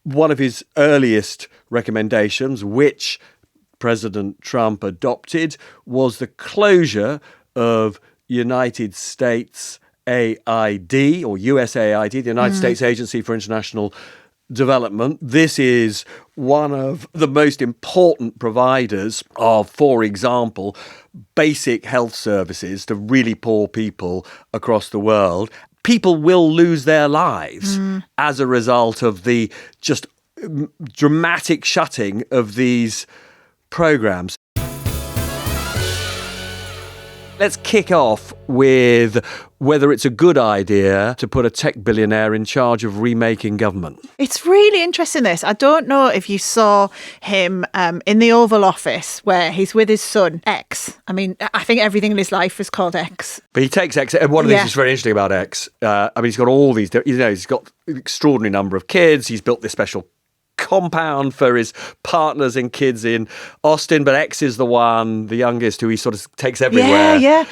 one of his earliest recommendations, which President Trump adopted, was the closure of United States AID, or USAID, the United States Agency for International Development. This is one of the most important providers of, for example, basic health services to really poor people across the world. People will lose their lives as a result of the just dramatic shutting of these programs. Let's kick off with whether it's a good idea to put a tech billionaire in charge of remaking government. It's really interesting, this. I don't know if you saw him in the Oval Office where he's with his son, X. I mean, I think everything in his life is called X. But he takes X. And one of the things that's very interesting about X, he's got all these, he's got an extraordinary number of kids. He's built this special compound for his partners and kids in Austin, but X is the one, the youngest, who he sort of takes everywhere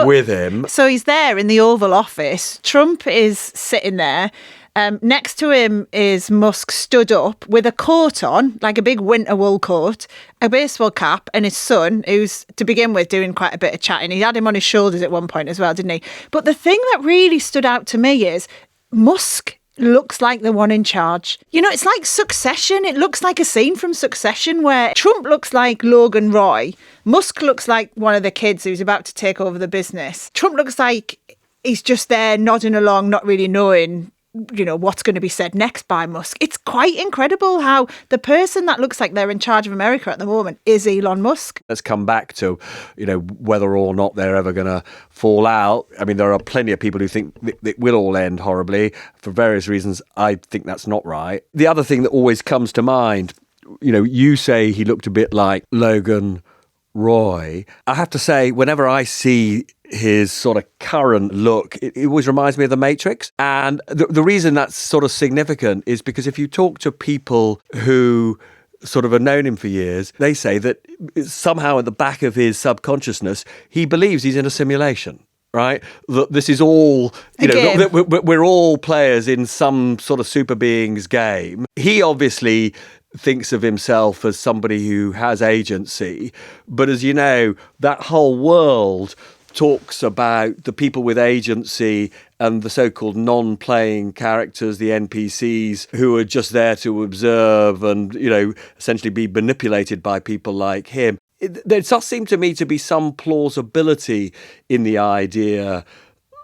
with him. So he's there in the Oval Office. Trump is sitting there. Next to him is Musk stood up with a coat on, like a big winter wool coat, a baseball cap, and his son, who's, to begin with, doing quite a bit of chatting. He had him on his shoulders at one point as well, didn't he? But the thing that really stood out to me is Musk looks like the one in charge. You know, it's like Succession. It looks like a scene from Succession where Trump looks like Logan Roy. Musk looks like one of the kids who's about to take over the business. Trump looks like he's just there nodding along, not really knowing, you know, what's going to be said next by Musk. It's quite incredible how the person that looks like they're in charge of America at the moment is Elon Musk. Let's come back to, you know, whether or not they're ever going to fall out. I mean, there are plenty of people who think it will all end horribly for various reasons. I think that's not right. The other thing that always comes to mind, you know, you say he looked a bit like Logan Roy. I have to say, whenever I see his sort of current look, it always reminds me of The Matrix. And the reason that's sort of significant is because if you talk to people who sort of have known him for years, they say that somehow at the back of his subconsciousness, he believes he's in a simulation. Right? That this is all, you know, that we're all players in some sort of super being's game. He obviously thinks of himself as somebody who has agency. But as you know, that whole world talks about the people with agency and the so-called non-playing characters, the NPCs, who are just there to observe and, you know, essentially be manipulated by people like him. There does seem to me to be some plausibility in the idea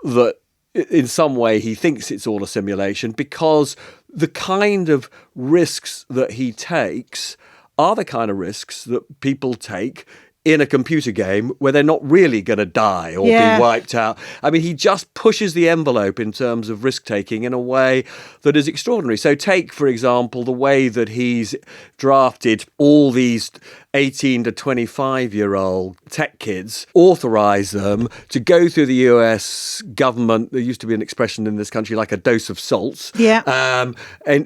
that in some way he thinks it's all a simulation, because the kind of risks that he takes are the kind of risks that people take in a computer game where they're not really going to die or be wiped out. I mean, he just pushes the envelope in terms of risk-taking in a way that is extraordinary. So take, for example, the way that he's drafted all these 18 to 25-year-old tech kids, authorize them to go through the US government. There used to be an expression in this country like a dose of salts. And,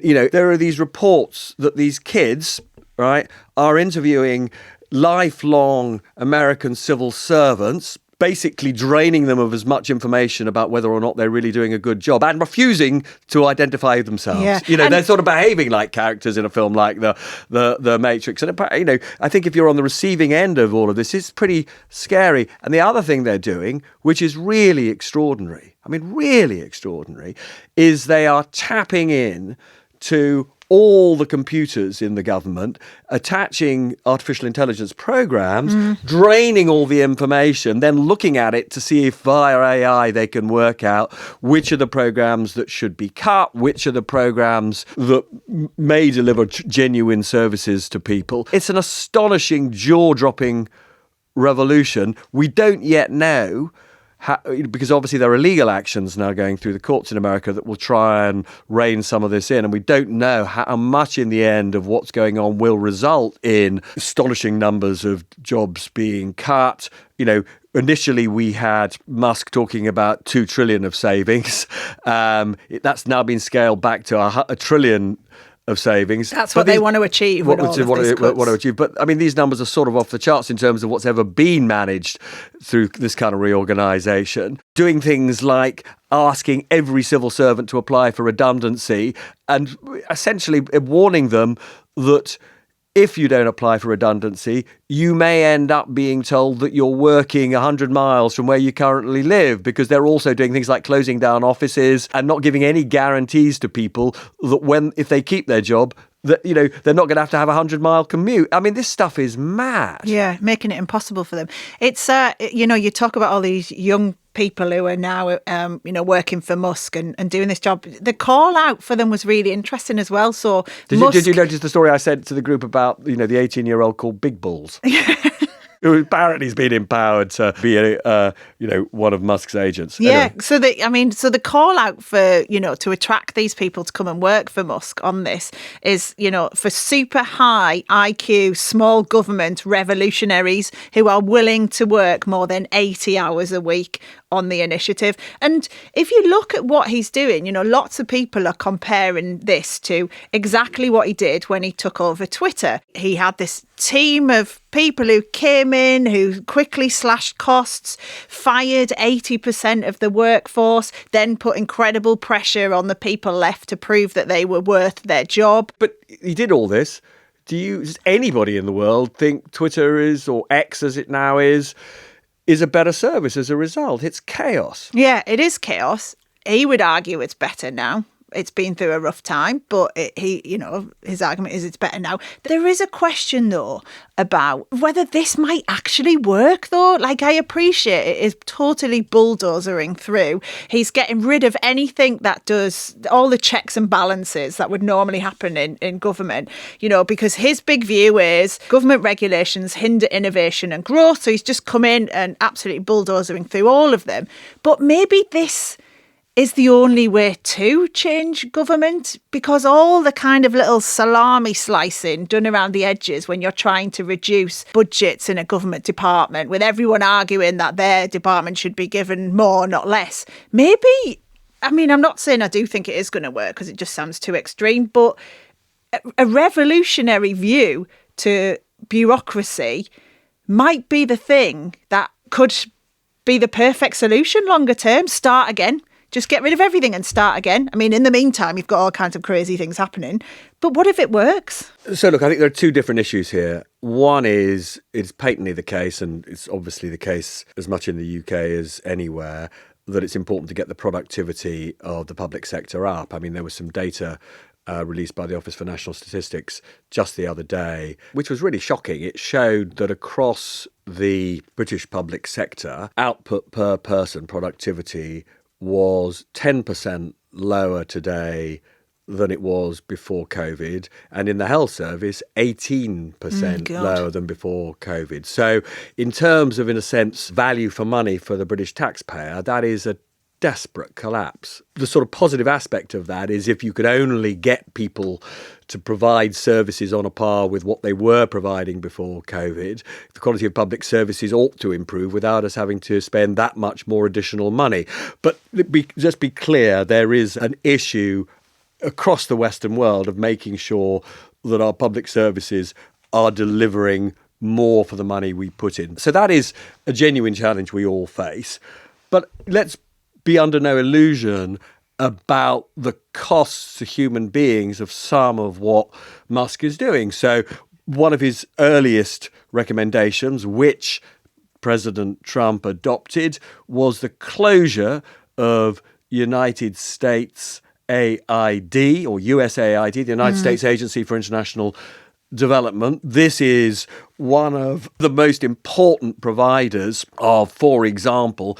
you know, there are these reports that these kids, right, are interviewing lifelong American civil servants, basically draining them of as much information about whether or not they're really doing a good job and refusing to identify themselves. You know, they're sort of behaving like characters in a film like the Matrix. And, you know, I think if you're on the receiving end of all of this, it's pretty scary. And the other thing they're doing, which is really extraordinary, I mean, really extraordinary, is they are tapping in to all the computers in the government, attaching artificial intelligence programs, draining all the information, then looking at it to see if via AI they can work out which are the programs that should be cut, which are the programs that may deliver genuine services to people. It's an astonishing, jaw-dropping revolution. We don't yet know because obviously there are legal actions now going through the courts in America that will try and rein some of this in. And we don't know how much in the end of what's going on will result in astonishing numbers of jobs being cut. You know, initially we had Musk talking about 2 trillion of savings. That's now been scaled back to a trillion of savings. That's what they want to achieve. Want to achieve. But I mean, these numbers are sort of off the charts in terms of what's ever been managed through this kind of reorganisation. Doing things like asking every civil servant to apply for redundancy and essentially warning them that if you don't apply for redundancy, you may end up being told that you're working 100 miles from where you currently live, because they're also doing things like closing down offices and not giving any guarantees to people that if they keep their job, that, you know, they're not going to have a 100-mile commute. I mean, this stuff is mad. Yeah, making it impossible for them. It's, you talk about all these young people who are now, working for Musk and doing this job. The call out for them was really interesting as well. So did you notice the story I sent to the group about, the 18-year-old called Big Balls? Who apparently has been empowered to be one of Musk's agents. Yeah, anyway. So the call out for, to attract these people to come and work for Musk on this is, for super high IQ, small government revolutionaries who are willing to work more than 80 hours a week on the initiative. And if you look at what he's doing, lots of people are comparing this to exactly what he did when he took over Twitter. He had this team of people who came in, who quickly slashed costs, fired 80% of the workforce, then put incredible pressure on the people left to prove that they were worth their job. But he did all this. Does anybody in the world think Twitter is, or X as it now is a better service as a result? It's chaos. Yeah, it is chaos. He would argue it's better now. It's been through a rough time, but his argument is it's better now. There is a question, though, about whether this might actually work, though. Like, I appreciate it is totally bulldozering through. He's getting rid of anything that does all the checks and balances that would normally happen in government, because his big view is government regulations hinder innovation and growth. So he's just come in and absolutely bulldozering through all of them. But maybe this is the only way to change government, because all the kind of little salami slicing done around the edges when you're trying to reduce budgets in a government department, with everyone arguing that their department should be given more, not less. Maybe, I'm not saying I do think it is going to work, because it just sounds too extreme, but a revolutionary view to bureaucracy might be the thing that could be the perfect solution longer term. Start again. Just get rid of everything and start again. In the meantime, you've got all kinds of crazy things happening. But what if it works? So, look, I think there are two different issues here. One is, it's patently the case, and it's obviously the case as much in the UK as anywhere, that it's important to get the productivity of the public sector up. There was some data released by the Office for National Statistics just the other day, which was really shocking. It showed that across the British public sector, output per person, productivity, was 10% lower today than it was before COVID, and in the health service, 18% lower than before COVID. So in terms of, in a sense, value for money for the British taxpayer, that is a desperate collapse. The sort of positive aspect of that is, if you could only get people to provide services on a par with what they were providing before COVID, the quality of public services ought to improve without us having to spend that much more additional money. But just be clear, there is an issue across the Western world of making sure that our public services are delivering more for the money we put in. So that is a genuine challenge we all face. But let's be under no illusion about the costs to human beings of some of what Musk is doing. So one of his earliest recommendations, which President Trump adopted, was the closure of United States AID, or USAID, the United States Agency for International Development. This is one of the most important providers of, for example,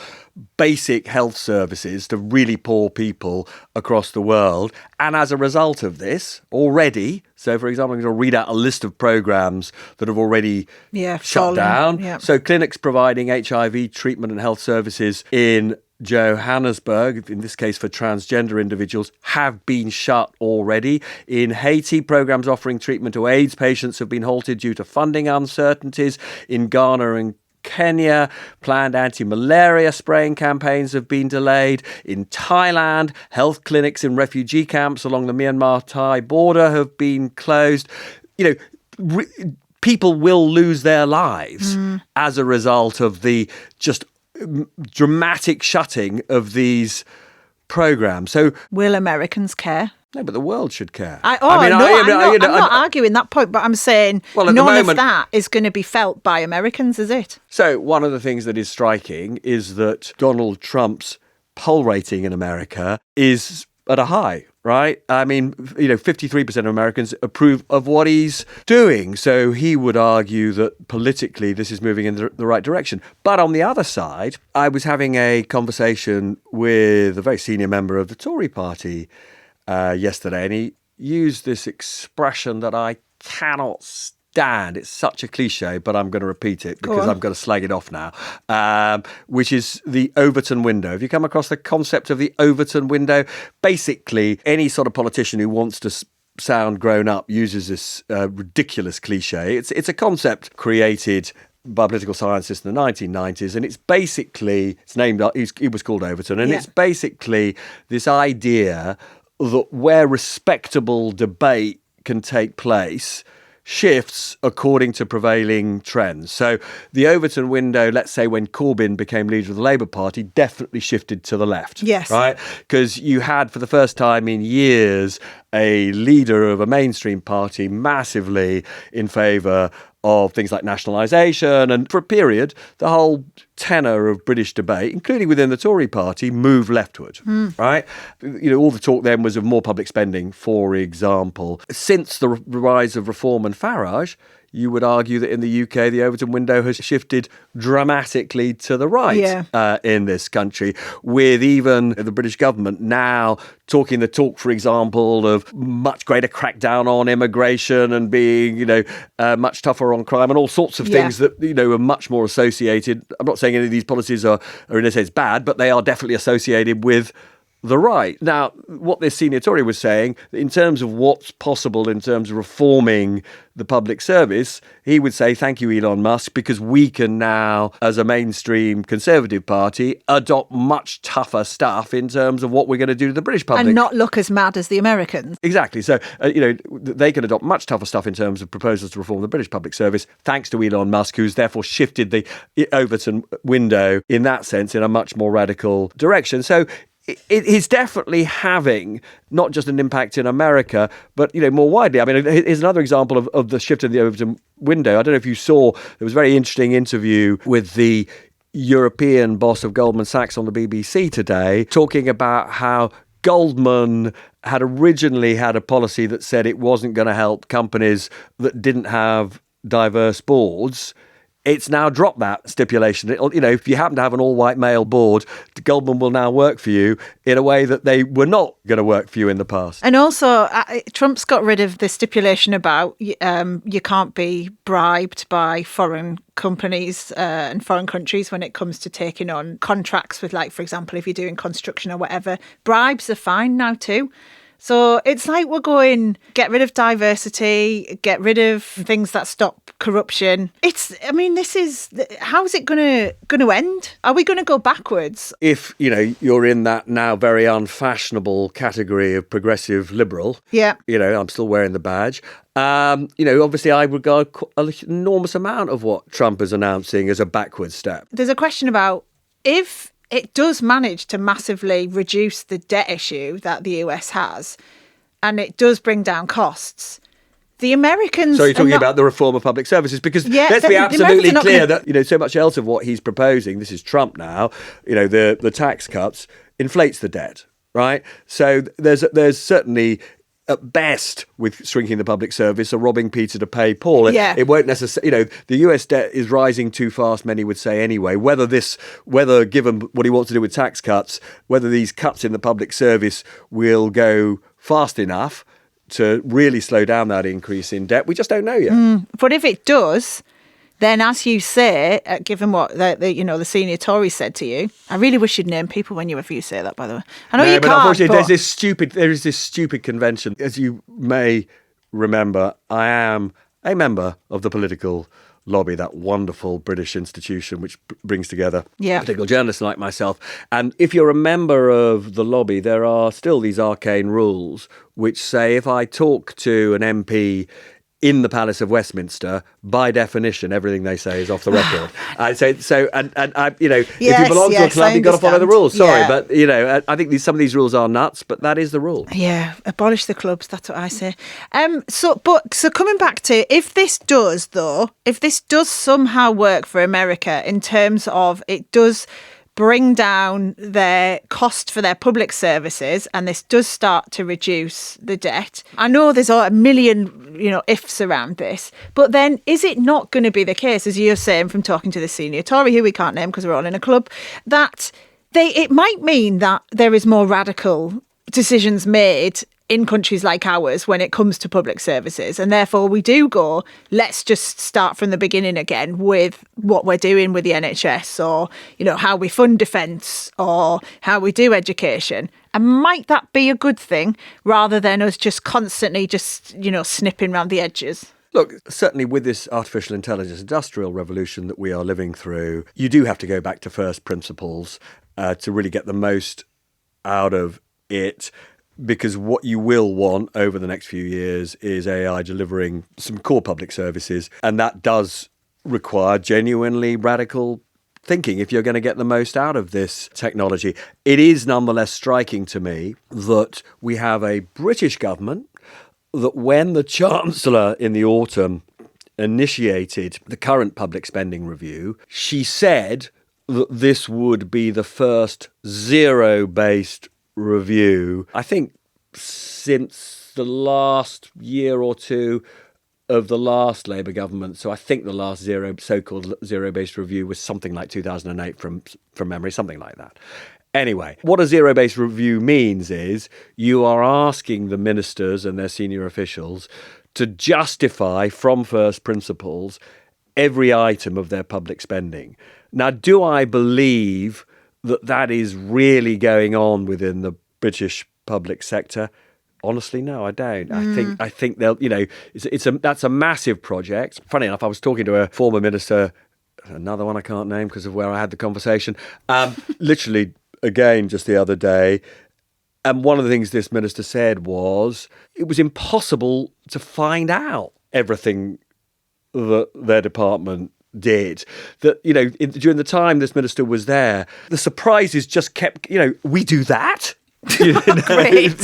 basic health services to really poor people across the world. And as a result of this, already, so for example, I'm going to read out a list of programs that have already shut down. Yeah. So clinics providing HIV treatment and health services in Johannesburg, in this case for transgender individuals, have been shut already. In Haiti, programs offering treatment to AIDS patients have been halted due to funding uncertainties. In Ghana and Kenya, planned anti-malaria spraying campaigns have been delayed. In Thailand, health clinics in refugee camps along the Myanmar-Thai border have been closed. People will lose their lives as a result of the just dramatic shutting of these programs. So, will Americans care? No, but the world should care. I'm not arguing that point, but I'm saying none of that is going to be felt by Americans, is it? So one of the things that is striking is that Donald Trump's poll rating in America is at a high, right? I mean, 53% of Americans approve of what he's doing. So he would argue that politically this is moving in the right direction. But on the other side, I was having a conversation with a very senior member of the Tory party yesterday, and he used this expression that I cannot stand. It's such a cliche, but I'm going to repeat it because I'm going to slag it off now, which is the Overton window. Have you come across the concept of the Overton window? Basically, any sort of politician who wants to sound grown up uses this ridiculous cliche. It's a concept created by political scientists in the 1990s, and it's basically, he was called Overton, and it's basically this idea that where respectable debate can take place shifts according to prevailing trends. So the Overton window, let's say when Corbyn became leader of the Labour Party, definitely shifted to the left. Yes. Right? Because you had, for the first time in years, a leader of a mainstream party massively in favour of things like nationalisation. And for a period, the whole tenor of British debate, including within the Tory party, moved leftward, right? All the talk then was of more public spending, for example. Since the rise of Reform and Farage, you would argue that in the UK, the Overton window has shifted dramatically to the right in this country, with even the British government now talking the talk, for example, of much greater crackdown on immigration and being, much tougher on crime and all sorts of things that, are much more associated. I'm not saying any of these policies are in a sense bad, but they are definitely associated with the right. Now, what this senior Tory was saying, in terms of what's possible in terms of reforming the public service, he would say, thank you, Elon Musk, because we can now, as a mainstream Conservative party, adopt much tougher stuff in terms of what we're going to do to the British public. And not look as mad as the Americans. Exactly. So, they can adopt much tougher stuff in terms of proposals to reform the British public service, thanks to Elon Musk, who's therefore shifted the Overton window in that sense in a much more radical direction. So, it is definitely having not just an impact in America, but more widely. I mean, here's another example of the shift in the Overton window. I don't know if you saw, there was a very interesting interview with the European boss of Goldman Sachs on the BBC today, talking about how Goldman had originally had a policy that said it wasn't going to help companies that didn't have diverse boards. It's now dropped that stipulation. If you happen to have an all-white male board, Goldman will now work for you in a way that they were not going to work for you in the past. And also, Trump's got rid of the stipulation about you can't be bribed by foreign companies and foreign countries when it comes to taking on contracts with, like, for example, if you're doing construction or whatever. Bribes are fine now too. So it's like we're going, get rid of diversity, get rid of things that stop corruption. How's it going to end? Are we going to go backwards? If, you're in that now very unfashionable category of progressive liberal, I'm still wearing the badge. Obviously I regard an enormous amount of what Trump is announcing as a backward step. There's a question about if it does manage to massively reduce the debt issue that the US has, and it does bring down costs. The Americans... So you're talking about the reform of public services, because let's be absolutely clear that, so much else of what he's proposing, this is Trump now, the tax cuts, inflates the debt, right? So there's certainly, at best, with shrinking the public service, a robbing Peter to pay Paul. It won't necessarily, the US debt is rising too fast, many would say anyway. Whether given what he wants to do with tax cuts, whether these cuts in the public service will go fast enough to really slow down that increase in debt, we just don't know yet. But if it does, then, as you say, given what the senior Tory said to you, I really wish you'd name people whenever you say that, by the way. I know you can't. Unfortunately, there is this stupid convention. As you may remember, I am a member of the political lobby, that wonderful British institution which brings together Yeah. political journalists like myself. And if you're a member of the lobby, there are still these arcane rules which say if I talk to an MP in the Palace of Westminster, by definition, everything they say is off the record. And if you belong to a Yes, club, I you've got to follow the understand. rules. Sorry, Yeah. but I think some of these rules are nuts, but that is the rule. Yeah, abolish the clubs. That's what I say. So coming back to if this does somehow work for America in terms of it does bring down their cost for their public services, and this does start to reduce the debt. I know there's a million, ifs around this, but then is it not going to be the case, as you're saying from talking to the senior Tory, who we can't name because we're all in a club, that it might mean that there is more radical decisions made in countries like ours when it comes to public services, and therefore we do go, let's just start from the beginning again with what we're doing with the NHS, or how we fund defence, or how we do education. And might that be a good thing rather than us just constantly snipping around the edges? Look, certainly with this artificial intelligence industrial revolution that we are living through, you do have to go back to first principles to really get the most out of it. Because what you will want over the next few years is AI delivering some core public services. And that does require genuinely radical thinking if you're going to get the most out of this technology. It is nonetheless striking to me that we have a British government that when the Chancellor in the autumn initiated the current public spending review, she said that this would be the first zero-based review, I think, since the last year or two of the last Labour government. So I think the last so-called zero-based review was something like 2008 from memory, something like that. Anyway, what a zero-based review means is you are asking the ministers and their senior officials to justify from first principles every item of their public spending. Now, do I believe that is really going on within the British public sector? Honestly, no, I don't. I think they'll, that's a massive project. Funny enough, I was talking to a former minister, another one I can't name because of where I had the conversation, literally again just the other day. And one of the things this minister said was it was impossible to find out everything that their department did. That, during the time this minister was there, the surprises just kept, we do that? Great.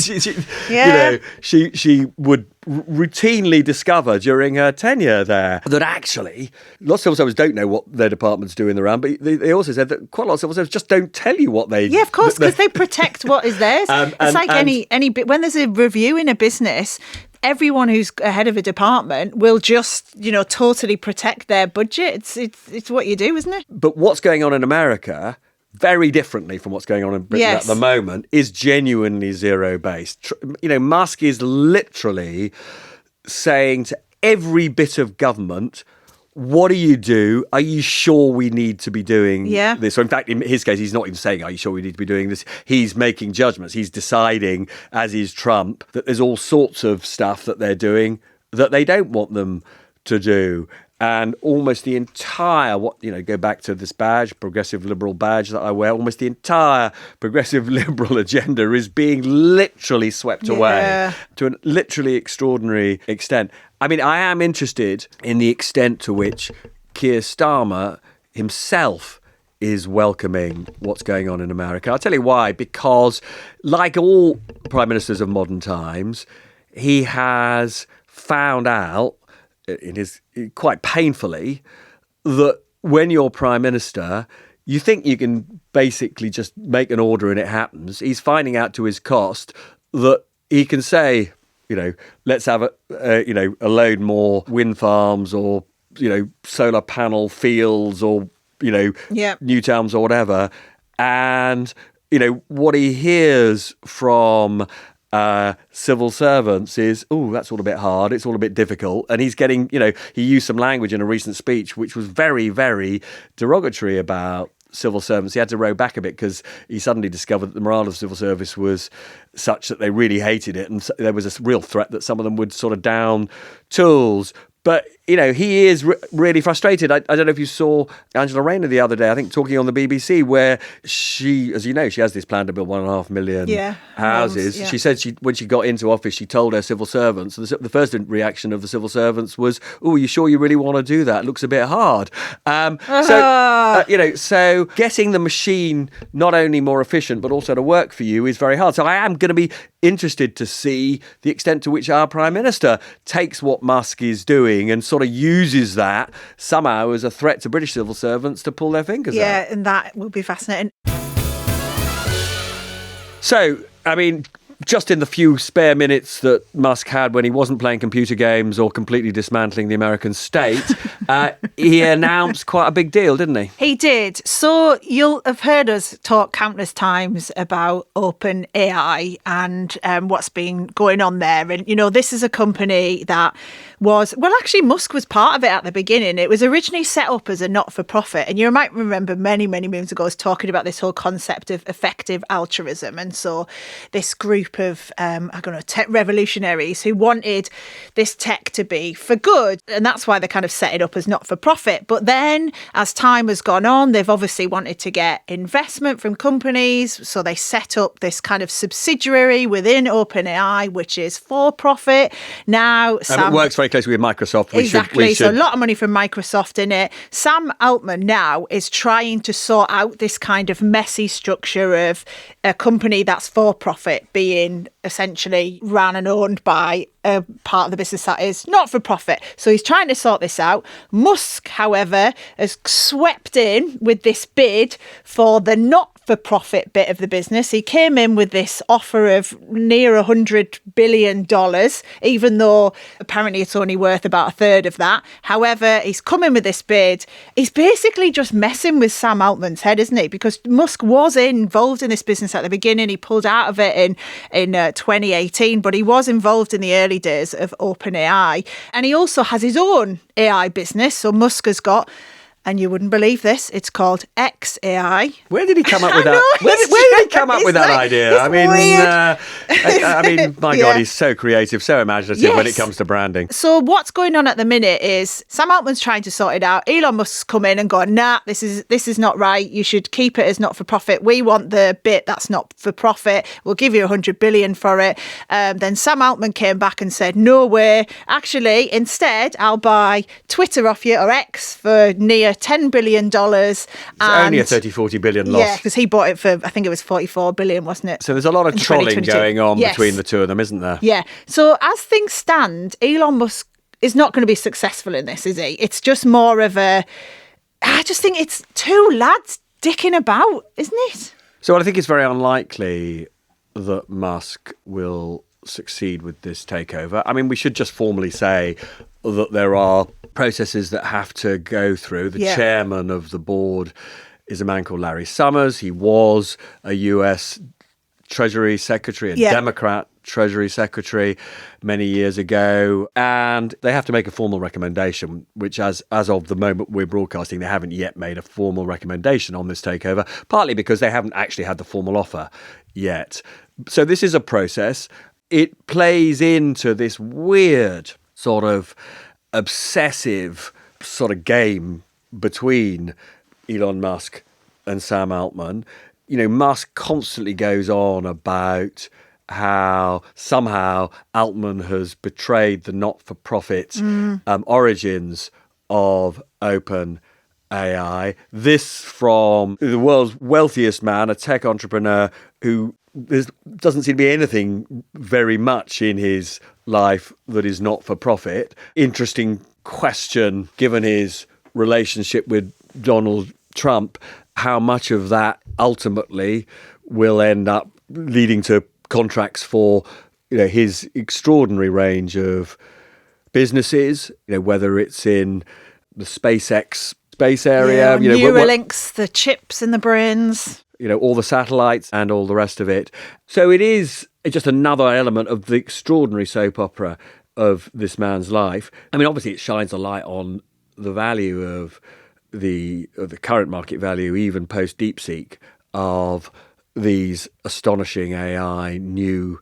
She would routinely discover during her tenure there that actually lots of civil servants don't know what their departments do in the round, but they also said that quite a lot of civil servants just don't tell you what they do. Yeah, of course, because they protect what is theirs. It's like any when there's a review in a business, everyone who's ahead of a department will just, totally protect their budget. It's what you do, isn't it? But what's going on in America, very differently from what's going on in Britain at the moment, is genuinely zero-based. Musk is literally saying to every bit of government, what do you do? Are you sure we need to be doing this? So in fact, in his case, he's not even saying, are you sure we need to be doing this? He's making judgments. He's deciding, as is Trump, that there's all sorts of stuff that they're doing that they don't want them to do. And almost the entire, go back to this badge, progressive liberal badge that I wear, almost the entire progressive liberal agenda is being literally swept away to a literally extraordinary extent. I mean, I am interested in the extent to which Keir Starmer himself is welcoming what's going on in America. I'll tell you why. Because like all prime ministers of modern times, he has found out quite painfully that when you're prime minister, you think you can basically just make an order and it happens. He's finding out to his cost that he can say, let's have a load more wind farms or, solar panel fields or, new towns or whatever. And, what he hears from civil servants is, that's all a bit hard, it's all a bit difficult. And he's getting, he used some language in a recent speech which was very, very derogatory about civil servants. He had to row back a bit because he suddenly discovered that the morale of the civil service was such that they really hated it. And there was a real threat that some of them would sort of down tools. But he is really frustrated. I don't know if you saw Angela Rayner the other day, I think, talking on the BBC, where she, as you know, she has this plan to build 1.5 million houses. She said when she got into office, she told her civil servants, the first reaction of the civil servants was, "Oh, are you sure you really want to do that? It looks a bit hard." So getting the machine not only more efficient, but also to work for you is very hard. So I am going to be interested to see the extent to which our Prime Minister takes what Musk is doing and sort of uses that somehow as a threat to British civil servants to pull their fingers out. Yeah, and that will be fascinating. So, I mean, just in the few spare minutes that Musk had when he wasn't playing computer games or completely dismantling the American state, he announced quite a big deal, didn't he? He did. So you'll have heard us talk countless times about OpenAI and what's been going on there. And, this is a company that actually Musk was part of it at the beginning. It was originally set up as a not-for-profit. And you might remember many, many moons ago us talking about this whole concept of effective altruism. And so this group of, tech revolutionaries who wanted this tech to be for good. And that's why they kind of set it up as not-for-profit. But then as time has gone on, they've obviously wanted to get investment from companies. So they set up this kind of subsidiary within OpenAI, which is for-profit. Now, it works very closely with Microsoft. Exactly. So a lot of money from Microsoft in it. Sam Altman now is trying to sort out this kind of messy structure of a company that's for-profit being essentially run and owned by a part of the business that is not for profit. So he's trying to sort this out. Musk, however, has swept in with this bid for the not-for-profit bit of the business. He came in with this offer of near $100 billion, even though apparently it's only worth about a third of that. However, he's come in with this bid. He's basically just messing with Sam Altman's head, isn't he? Because Musk was involved in this business at the beginning. He pulled out of it in 2018, but he was involved in the early days of OpenAI. And he also has his own AI business. So Musk has got, and you wouldn't believe this, it's called XAI. Where did he come up with that? Where did he come up with that idea? My God, he's so creative, so imaginative when it comes to branding. So what's going on at the minute is Sam Altman's trying to sort it out. Elon Musk's come in and gone, nah, this is not right. You should keep it as not for profit. We want the bit that's not for profit. We'll give you $100 billion for it. Then Sam Altman came back and said, no way. Actually, instead, I'll buy Twitter off you, or X, for near $10 billion. It's only a 30-40 billion loss. Yeah, because he bought it for, I think it was 44 billion, wasn't it? So there's a lot of trolling going on between the two of them, isn't there? Yeah. So as things stand, Elon Musk is not going to be successful in this, is he? It's just more of I just think it's two lads dicking about, isn't it? So I think it's very unlikely that Musk will succeed with this takeover. I mean, we should just formally say that there are processes that have to go through. The chairman of the board is a man called Larry Summers. He was a US Treasury Secretary, a Democrat Treasury Secretary many years ago. And they have to make a formal recommendation, which as of the moment we're broadcasting, they haven't yet made a formal recommendation on this takeover, partly because they haven't actually had the formal offer yet. So this is a process. It plays into this weird sort of obsessive sort of game between Elon Musk and Sam Altman. Musk constantly goes on about how somehow Altman has betrayed the not-for-profit origins of OpenAI. This from the world's wealthiest man, a tech entrepreneur who there doesn't seem to be anything very much in his life that is not for profit. Interesting question, given his relationship with Donald Trump, how much of that ultimately will end up leading to contracts for his extraordinary range of businesses, whether it's in the SpaceX space area, Neuralinks, the chips in the brains. All the satellites and all the rest of it. So it is just another element of the extraordinary soap opera of this man's life. I mean, obviously it shines a light on the value of the current market value, even post DeepSeek, of these astonishing AI new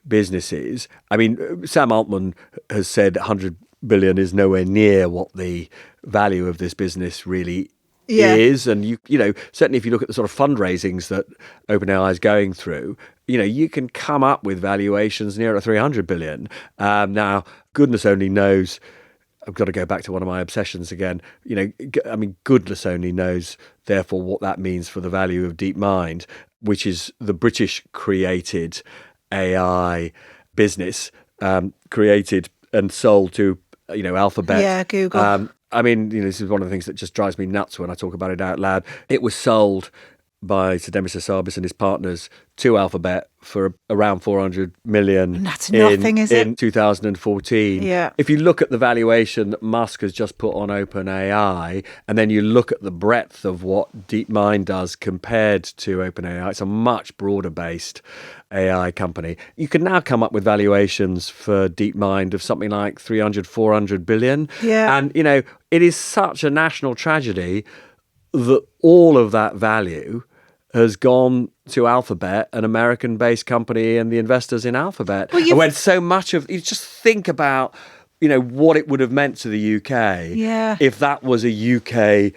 businesses. I mean, Sam Altman has said $100 billion is nowhere near what the value of this business really Yeah. is. And you know, certainly if you look at the sort of fundraisings that OpenAI is going through, you know, you can come up with valuations near 300 billion. Now, goodness only knows. I've got to go back to one of my obsessions again. You know, I mean, goodness only knows, therefore, what that means for the value of DeepMind, which is the British created AI business, created and sold to, you know, Alphabet. Yeah, Google. I mean, you know, this is one of the things that just drives me nuts when I talk about it out loud. It was sold by Sir Demis Hassabis and his partners to Alphabet for around 400 million. And that's nothing, is it? In 2014. Yeah. If you look at the valuation that Musk has just put on OpenAI, and then you look at the breadth of what DeepMind does compared to OpenAI, it's a much broader based AI company. You can now come up with valuations for DeepMind of something like 300, 400 billion. Yeah. And, you know, it is such a national tragedy that all of that value has gone to Alphabet, an American-based company, and the investors in Alphabet. And when so much of you just think about, you know, what it would have meant to the UK if that was a UK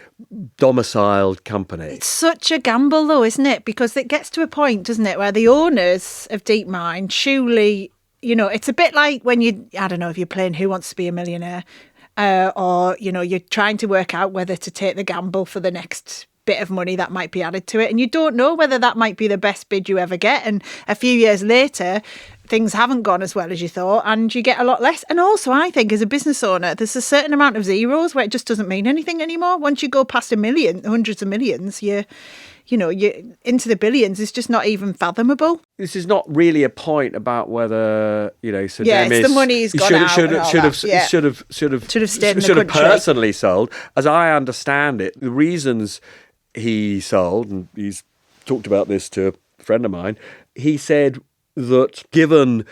domiciled company. It's such a gamble, though, isn't it? Because it gets to a point, doesn't it, where the owners of DeepMind surely, you know, it's a bit like when I don't know if you're playing Who Wants to Be a Millionaire, or, you know, you're trying to work out whether to take the gamble for the next bit of money that might be added to it. And you don't know whether that might be the best bid you ever get. And a few years later, things haven't gone as well as you thought and you get a lot less. And also, I think as a business owner, there's a certain amount of zeros where it just doesn't mean anything anymore. Once you go past a million, hundreds of millions, you're into the billions. It's just not even fathomable. This is not really a point about whether, you know, Sir Demis, it's the money's gone out should have stayed in the country. personally sold. As I understand it, the reasons he sold, and he's talked about this to a friend of mine, he said that given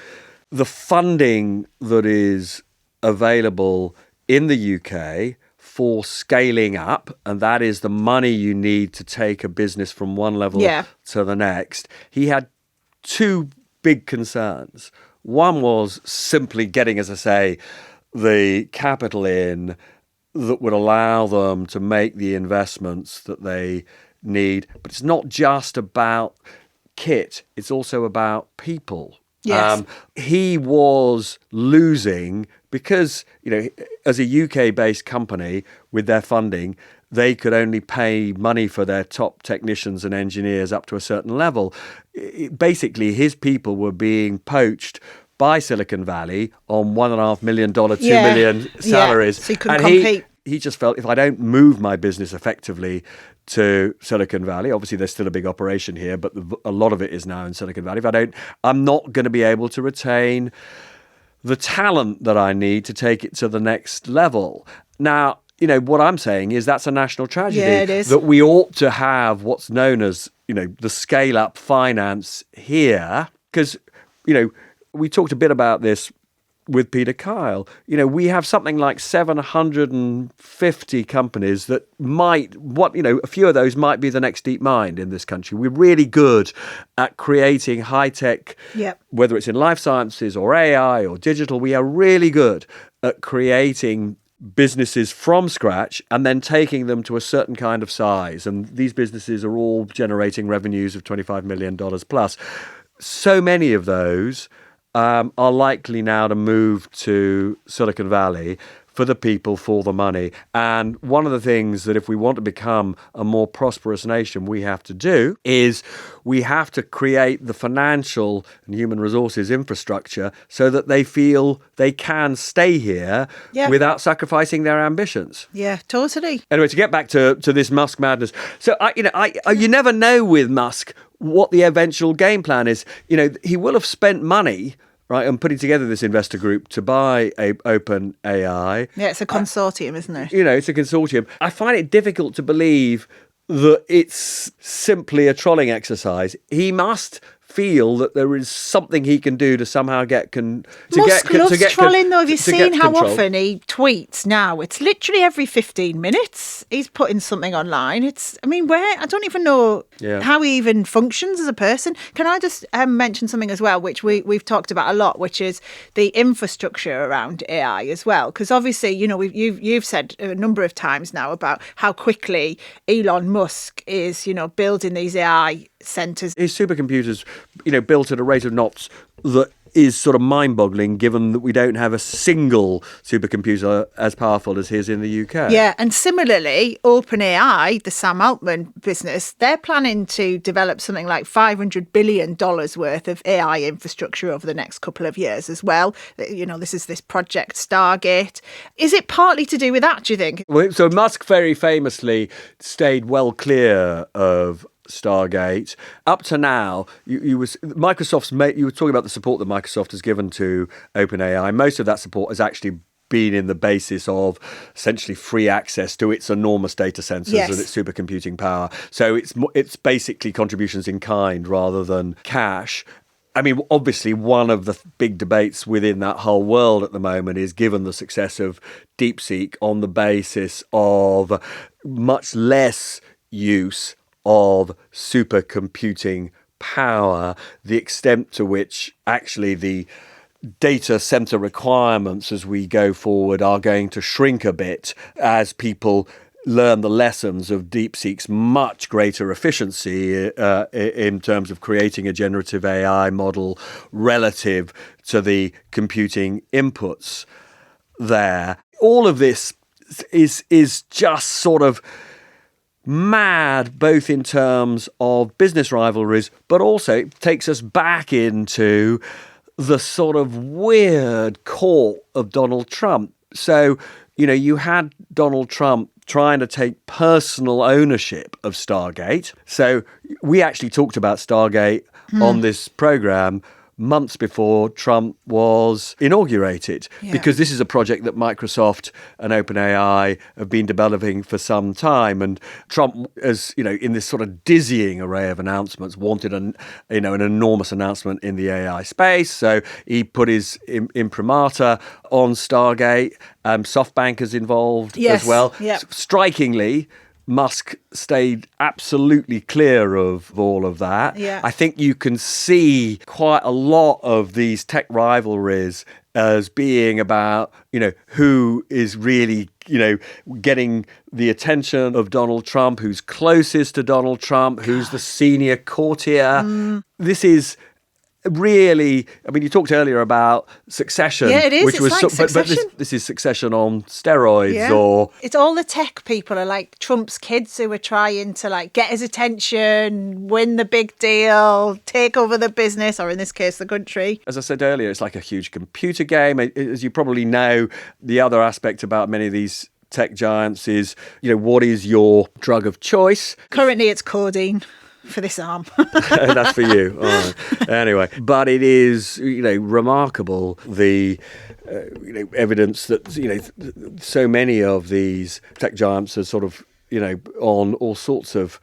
the funding that is available in the UK for scaling up, and that is the money you need to take a business from one level to the next, he had two big concerns. One was simply getting, as I say, the capital in that would allow them to make the investments that they need. But it's not just about kit, it's also about people. Yes. He was losing because, you know, as a UK-based company with their funding, they could only pay money for their top technicians and engineers up to a certain level. Basically, his people were being poached by Silicon Valley on $1.5 million, $2 million salaries. So he couldn't compete. He just felt, if I don't move my business effectively to Silicon Valley, obviously there's still a big operation here, but a lot of it is now in Silicon Valley. I'm not going to be able to retain the talent that I need to take it to the next level. Now, you know, what I'm saying is that's a national tragedy. Yeah, it is. That we ought to have what's known as, you know, the scale-up finance here. Because, you know, we talked a bit about this with Peter Kyle. You know, we have something like 750 companies that a few of those might be the next DeepMind in this country. We're really good at creating high-tech, whether it's in life sciences or AI or digital, we are really good at creating businesses from scratch and then taking them to a certain kind of size. And these businesses are all generating revenues of $25 million plus. So many of those are likely now to move to Silicon Valley for the people, for the money. And one of the things that if we want to become a more prosperous nation, we have to do is we have to create the financial and human resources infrastructure so that they feel they can stay here without sacrificing their ambitions. Yeah, totally. Anyway, to get back to this Musk madness. So, you never know with Musk what the eventual game plan is. You know, he will have spent money, right, and putting together this investor group to buy OpenAI. Yeah, it's a consortium, isn't it? You know, it's a consortium. I find it difficult to believe that it's simply a trolling exercise. He must feel that there is something he can do to somehow Musk loves trolling, though. Have you seen how control. often he tweets now? It's literally every 15 minutes he's putting something online. I don't even know how he even functions as a person. Can I just mention something as well, which we've talked about a lot, which is the infrastructure around AI as well? Because obviously, you've said a number of times now about how quickly Elon Musk is, building these AI centres. His supercomputers, built at a rate of knots that is sort of mind-boggling, given that we don't have a single supercomputer as powerful as his in the UK. Yeah, and similarly, OpenAI, the Sam Altman business, they're planning to develop something like $500 billion worth of AI infrastructure over the next couple of years as well. This is this project Stargate. Is it partly to do with that, do you think? Well, so Musk very famously stayed well clear of Stargate. Up to now, you were talking about the support that Microsoft has given to OpenAI. Most of that support has actually been in the basis of essentially free access to its enormous data centers and its supercomputing power. So it's basically contributions in kind rather than cash. I mean, obviously, one of the big debates within that whole world at the moment is, given the success of DeepSeek on the basis of much less use of supercomputing power, the extent to which actually the data center requirements as we go forward are going to shrink a bit as people learn the lessons of DeepSeek's much greater efficiency in terms of creating a generative AI model relative to the computing inputs there. All of this is just sort of mad, both in terms of business rivalries, but also it takes us back into the sort of weird court of Donald Trump. So, you had Donald Trump trying to take personal ownership of Stargate. So we actually talked about Stargate on this programme months before Trump was inaugurated, because this is a project that Microsoft and OpenAI have been developing for some time. And Trump, as in this sort of dizzying array of announcements, wanted an enormous announcement in the AI space. So he put his imprimatur on Stargate. SoftBank is involved as well. Yep. Strikingly, Musk stayed absolutely clear of all of that. Yeah. I think you can see quite a lot of these tech rivalries as being about, who is really, getting the attention of Donald Trump, who's closest to Donald Trump, who's the senior courtier. This is really, you talked earlier about Succession. Yeah, it is. Which it's was like Succession. But this is Succession on steroids, or it's all the tech people are like Trump's kids who are trying to get his attention, win the big deal, take over the business, or in this case, the country. As I said earlier, it's like a huge computer game. As you probably know, the other aspect about many of these tech giants is, what is your drug of choice? Currently, it's codeine. For this arm. That's for you. All right. Anyway, but it is, remarkable the evidence that, so many of these tech giants are sort of, on all sorts of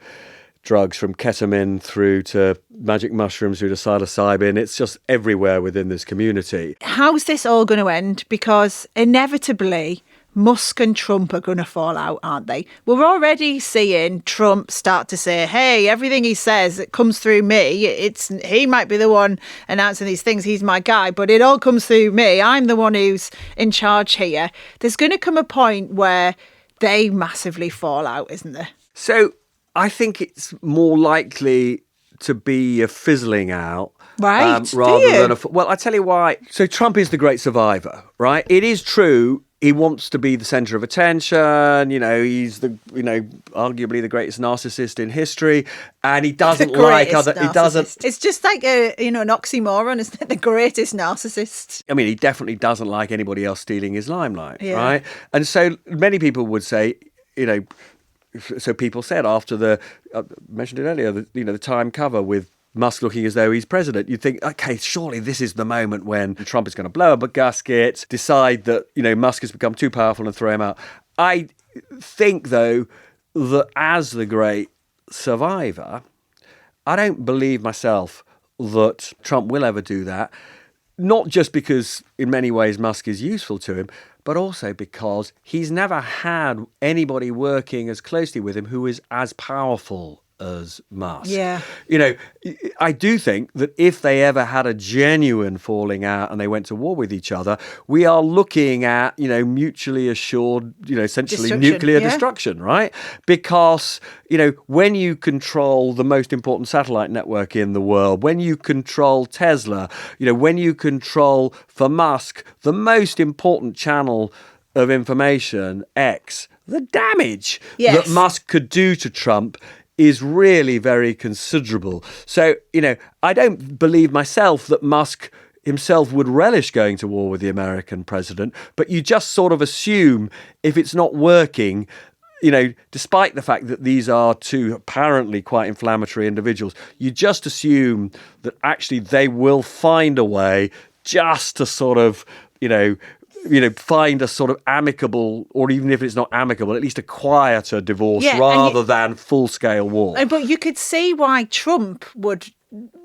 drugs, from ketamine through to magic mushrooms through to psilocybin. It's just everywhere within this community. How's this all going to end? Because inevitably, Musk and Trump are going to fall out, aren't they? We're already seeing Trump start to say, hey, everything he says, it comes through me. He might be the one announcing these things. He's my guy, but it all comes through me. I'm the one who's in charge here. There's going to come a point where they massively fall out, isn't there? So I think it's more likely to be a fizzling out. Right. Rather than well, I tell you why. So Trump is the great survivor, right? It is true. He wants to be the centre of attention. He's arguably the greatest narcissist in history, and he doesn't like other. Narcissist. He doesn't. It's just like an oxymoron, isn't it? The greatest narcissist. He definitely doesn't like anybody else stealing his limelight, right? And so many people would say, so people said after the I mentioned it earlier, the Time cover with Musk looking as though he's president, you'd think, okay, surely this is the moment when Trump is going to blow up a gasket, decide that, Musk has become too powerful and throw him out. I think, though, that as the great survivor, I don't believe myself that Trump will ever do that. Not just because in many ways Musk is useful to him, but also because he's never had anybody working as closely with him who is as powerful as Musk. Yeah. You know, I do think that if they ever had a genuine falling out and they went to war with each other, we are looking at, mutually assured, essentially nuclear destruction, right? Because, when you control the most important satellite network in the world, when you control Tesla, when you control, for Musk, the most important channel of information, X, the damage that Musk could do to Trump is really very considerable. So, I don't believe myself that Musk himself would relish going to war with the American president, but you just sort of assume if it's not working, despite the fact that these are two apparently quite inflammatory individuals, you just assume that actually they will find a way just to sort of, find a sort of amicable, or even if it's not amicable, at least a quieter divorce rather than full-scale war. But you could see why Trump would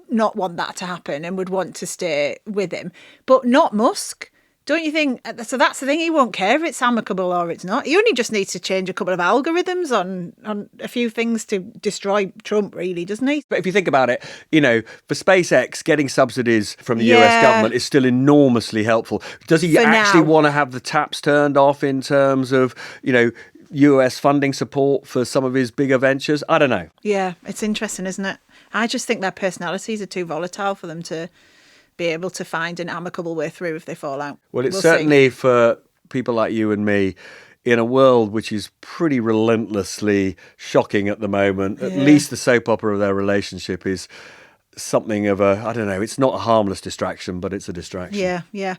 not want that to happen and would want to stay with him, but not Musk. Don't you think? So that's the thing. He won't care if it's amicable or it's not. He only just needs to change a couple of algorithms on a few things to destroy Trump, really, doesn't he? But if you think about it, for SpaceX, getting subsidies from the US government is still enormously helpful. Does he actually want to have the taps turned off in terms of, US funding support for some of his bigger ventures? I don't know. Yeah, it's interesting, isn't it? I just think their personalities are too volatile for them to be able to find an amicable way through if they fall out. Well, it's certainly for people like you and me, in a world which is pretty relentlessly shocking at the moment, at least the soap opera of their relationship is something of a, I don't know, it's not a harmless distraction, but it's a distraction. Yeah.